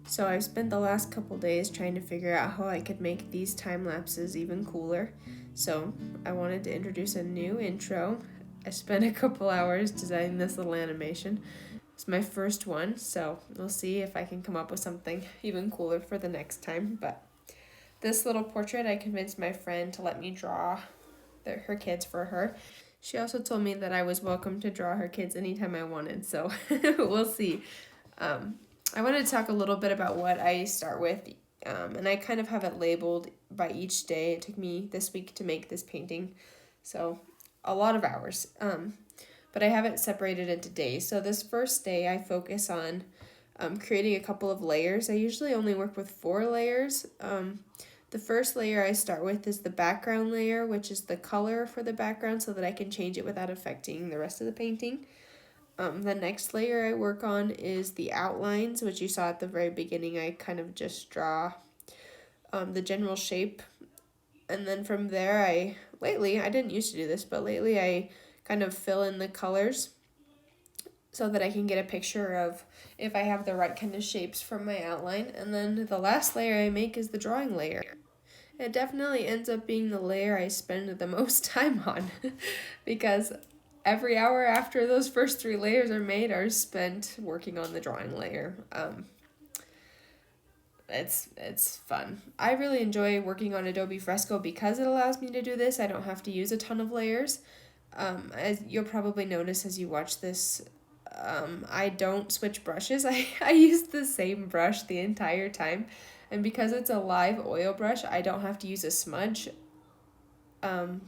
So I've spent the last couple days trying to figure out how I could make these time lapses even cooler. So I wanted to introduce a new intro. I spent a couple hours designing this little animation. It's my first one, so we'll see if I can come up with something even cooler for the next time. But this little portrait, I convinced my friend to let me draw her kids for her. She also told me that I was welcome to draw her kids anytime I wanted, so we'll see. Um, I wanted to talk a little bit about what I start with, and I kind of have it labeled by each day. It took me this week to make this painting, so a lot of hours. But I have it separated into days. So this first day, I focus on creating a couple of layers. I usually only work with 4 layers. The first layer I start with is the background layer, which is the color for the background so that I can change it without affecting the rest of the painting. The next layer I work on is the outlines, which you saw at the very beginning. I kind of just draw the general shape. And then from there, I didn't used to do this, but lately I kind of fill in the colors so that I can get a picture of if I have the right kind of shapes from my outline. And then the last layer I make is the drawing layer. It definitely ends up being the layer I spend the most time on because every hour after those first 3 layers are made are spent working on the drawing layer. It's fun. I really enjoy working on Adobe Fresco because it allows me to do this. I don't have to use a ton of layers. As you'll probably notice as you watch this, I don't switch brushes. I use the same brush the entire time. And because it's a live oil brush, I don't have to use a smudge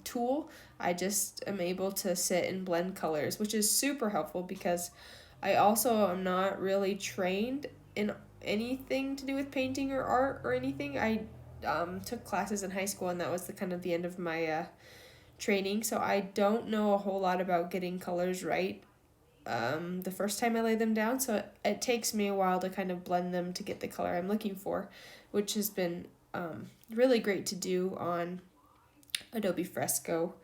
tool. I just am able to sit and blend colors, which is super helpful because I also am not really trained in anything to do with painting or art or anything. I took classes in high school, and that was the kind of the end of my training. So I don't know a whole lot about getting colors right the first time I lay them down. So it takes me a while to kind of blend them to get the color I'm looking for, which has been really great to do on Adobe Fresco.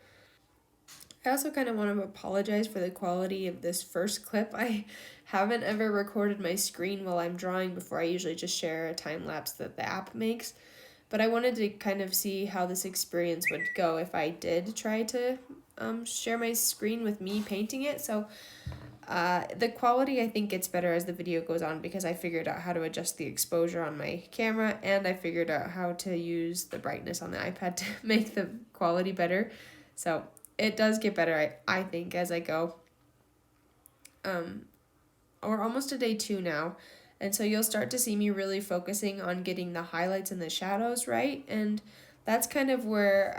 I also kind of want to apologize for the quality of this first clip. I haven't ever recorded my screen while I'm drawing before. I usually just share a time lapse that the app makes. But I wanted to kind of see how this experience would go if I did try to share my screen with me painting it. So the quality I think gets better as the video goes on because I figured out how to adjust the exposure on my camera, and I figured out how to use the brightness on the iPad to make the quality better. So it does get better, I think, as I go. We're almost to day 2 now, and so you'll start to see me really focusing on getting the highlights and the shadows right, and that's kind of where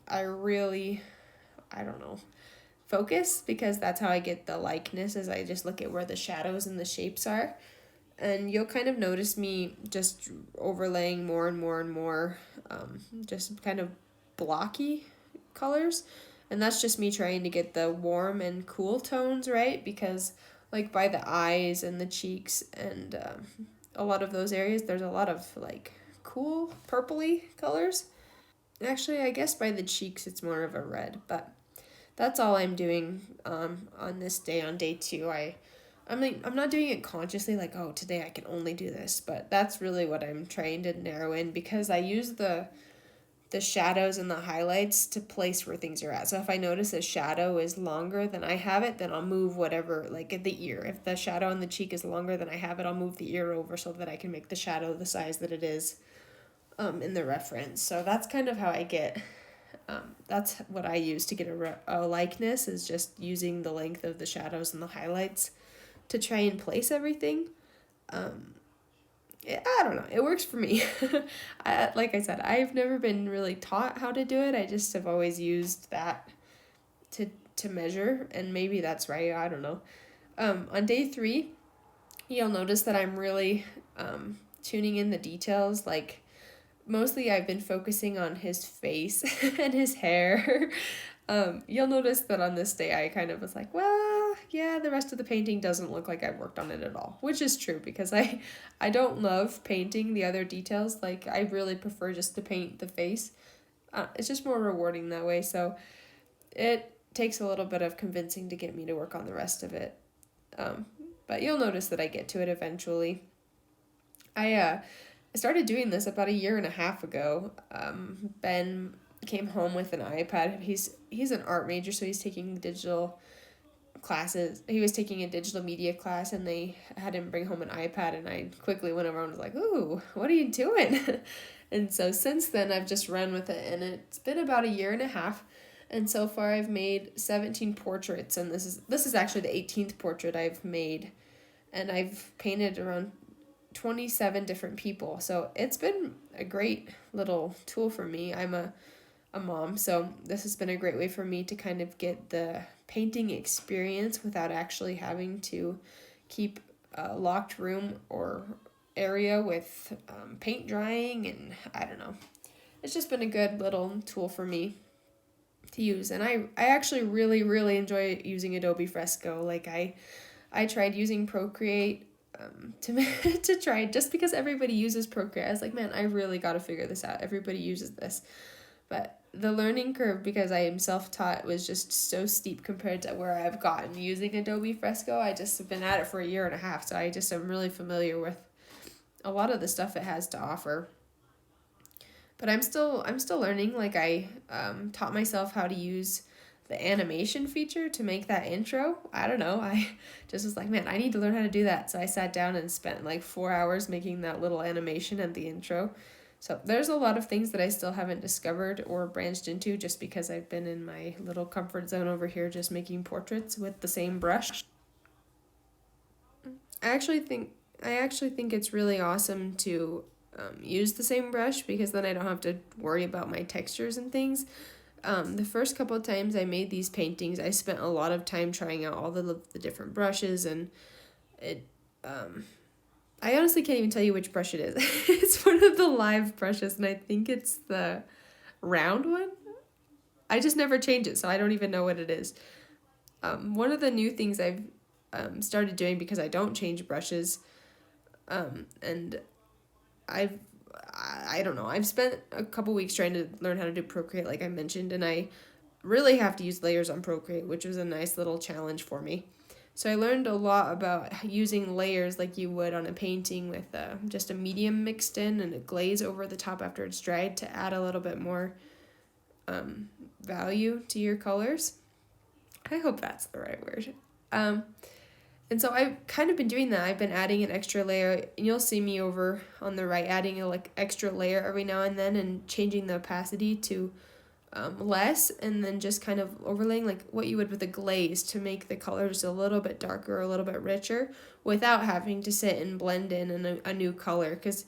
I really, I don't know, focus, because that's how I get the likeness, as I just look at where the shadows and the shapes are. And you'll kind of notice me just overlaying more and more and more, just kind of blocky colors. And that's just me trying to get the warm and cool tones right, because like by the eyes and the cheeks and a lot of those areas, there's a lot of like cool purpley colors. Actually, I guess by the cheeks it's more of a red, but that's all I'm doing on this day, on day 2. I'm not doing it consciously like, oh, today I can only do this, but that's really what I'm trying to narrow in, because I use the shadows and the highlights to place where things are at. So if I notice a shadow is longer than I have it, then I'll move whatever, like at the ear. If the shadow on the cheek is longer than I have it, I'll move the ear over so that I can make the shadow the size that it is in the reference. So that's kind of how I get, that's what I use to get a likeness, is just using the length of the shadows and the highlights to try and place everything. I don't know. It works for me. Like I said, I've never been really taught how to do it. I just have always used that to measure, and maybe that's right. I don't know. On day 3, you'll notice that I'm really tuning in the details. Like, mostly I've been focusing on his face and his hair. You'll notice that on this day I kind of was like, well, yeah, the rest of the painting doesn't look like I've worked on it at all, which is true, because I don't love painting the other details. Like, I really prefer just to paint the face. It's just more rewarding that way, so it takes a little bit of convincing to get me to work on the rest of it. but you'll notice that I get to it eventually. I started doing this about a year and a half ago. Ben came home with an iPad. He's an art major, so he's taking digital classes. He was taking a digital media class, and they had him bring home an iPad, and I quickly went over and was like, "Ooh, what are you doing?" And so since then, I've just run with it, and it's been about a year and a half. And so far, I've made 17 portraits, and this is actually the 18th portrait I've made, and I've painted around 27 different people. So it's been a great little tool for me. I'm a mom, so this has been a great way for me to kind of get the painting experience without actually having to keep a locked room or area with paint drying, and I don't know. It's just been a good little tool for me to use, and I actually really, really enjoy using Adobe Fresco. Like I tried using Procreate to try, just because everybody uses Procreate. I was like, man, I really got to figure this out. Everybody uses this. But the learning curve, because I am self-taught, was just so steep compared to where I've gotten using Adobe Fresco. I just have been at it for a year and a half, so I just am really familiar with a lot of the stuff it has to offer. But I'm still learning. Like I taught myself how to use the animation feature to make that intro. I don't know. I just was like, man, I need to learn how to do that. So I sat down and spent like 4 hours making that little animation at the intro. So there's a lot of things that I still haven't discovered or branched into just because I've been in my little comfort zone over here just making portraits with the same brush. I actually think it's really awesome to use the same brush, because then I don't have to worry about my textures and things. The first couple of times I made these paintings, I spent a lot of time trying out all the different brushes, and it I honestly can't even tell you which brush it is. It's one of the live brushes, and I think it's the round one. I just never change it, so I don't even know what it is. One of the new things I've started doing, because I don't change brushes, and I don't know, I've spent a couple weeks trying to learn how to do Procreate, like I mentioned, and I really have to use layers on Procreate, which was a nice little challenge for me. So I learned a lot about using layers like you would on a painting, with just a medium mixed in and a glaze over the top after it's dried to add a little bit more value to your colors. I hope that's the right word. And so I've kind of been doing that. I've been adding an extra layer, and you'll see me over on the right adding a extra layer every now and then, and changing the opacity to less, and then just kind of overlaying like what you would with a glaze to make the colors a little bit darker, a little bit richer, without having to sit and blend in a new color, because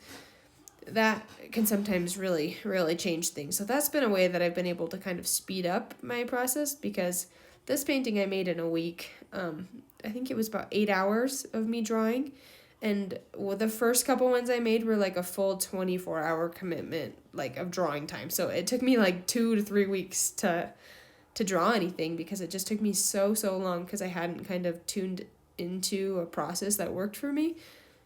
that can sometimes really, really change things. So that's been a way that I've been able to kind of speed up my process, because this painting I made in a week. I think it was about 8 hours of me drawing. And the first couple ones I made were like a full 24-hour commitment, like, of drawing time. So it took me like 2 to 3 weeks to draw anything, because it just took me so long, because I hadn't kind of tuned into a process that worked for me.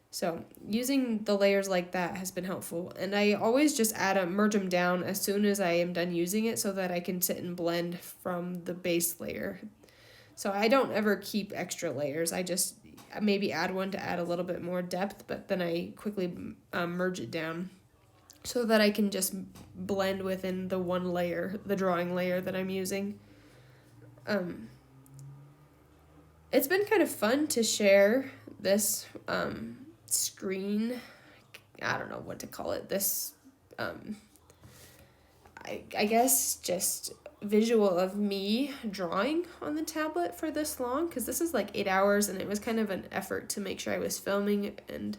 So using the layers like that has been helpful. And I always just merge them down as soon as I am done using it, so that I can sit and blend from the base layer. So I don't ever keep extra layers. I just maybe add one to add a little bit more depth, but then I quickly merge it down so that I can just blend within the one layer, the drawing layer that I'm using. It's been kind of fun to share this screen. I don't know what to call it. This, I guess, just visual of me drawing on the tablet for this long, because this is like 8 hours, and it was kind of an effort to make sure I was filming, and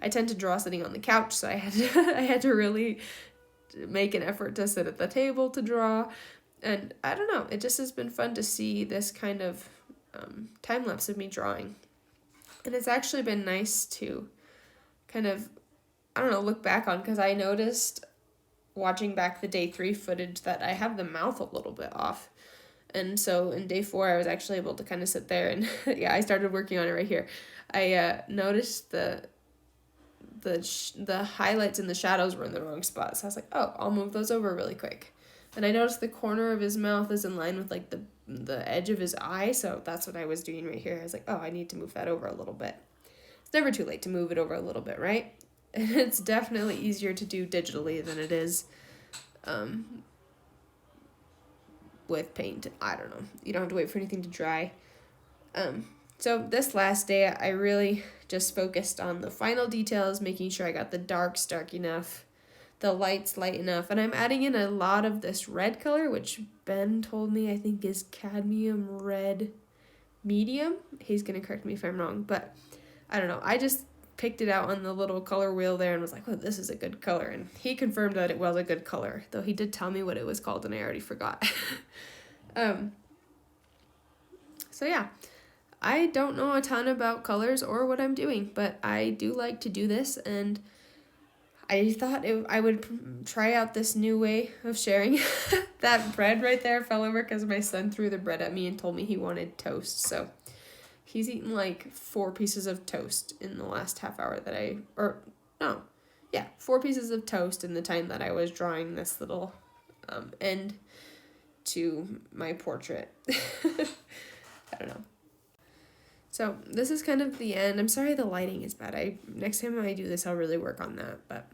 I tend to draw sitting on the couch, so I had to really make an effort to sit at the table to draw. And I don't know, it just has been fun to see this kind of time lapse of me drawing, and it's actually been nice to kind of, I don't know, look back on, because I noticed watching back the day 3 footage that I have the mouth a little bit off. And so in day 4, I was actually able to kind of sit there and yeah, I started working on it right here. I noticed the highlights and the shadows were in the wrong spot. So I was like, oh, I'll move those over really quick. And I noticed the corner of his mouth is in line with like the edge of his eye, so that's what I was doing right here. I was like, oh, I need to move that over a little bit. It's never too late to move it over a little bit, right? And it's definitely easier to do digitally than it is with paint. I don't know. You don't have to wait for anything to dry. So this last day, I really just focused on the final details, making sure I got the darks dark enough, the lights light enough, and I'm adding in a lot of this red color, which Ben told me I think is cadmium red medium. He's gonna correct me if I'm wrong, but I don't know. I just picked it out on the little color wheel there and was like, oh, this is a good color, and he confirmed that it was a good color, though he did tell me what it was called and I already forgot. So yeah, I don't know a ton about colors or what I'm doing, but I do like to do this, and I thought I would try out this new way of sharing. That bread right there fell over because my son threw the bread at me and told me he wanted toast, so he's eaten like 4 pieces of toast in the last half hour that 4 pieces of toast in the time that I was drawing this little end to my portrait. I don't know. So this is kind of the end. I'm sorry the lighting is bad. Next time I do this, I'll really work on that. But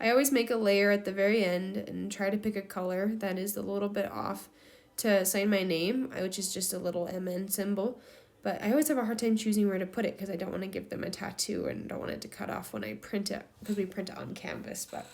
I always make a layer at the very end and try to pick a color that is a little bit off to sign my name, which is just a little MN symbol. But I always have a hard time choosing where to put it because I don't want to give them a tattoo and don't want it to cut off when I print it, because we print it on canvas. But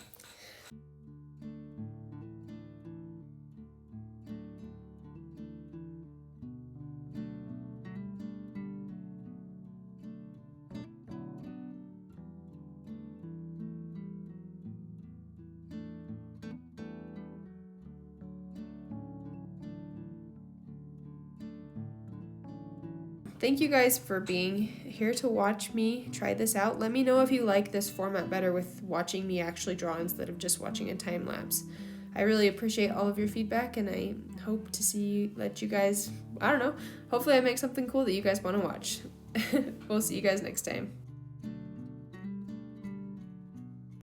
thank you guys for being here to watch me try this out. Let me know if you like this format better with watching me actually draw instead of just watching a time lapse. I really appreciate all of your feedback, and I hope to let you guys, I don't know, hopefully I make something cool that you guys want to watch. We'll see you guys next time.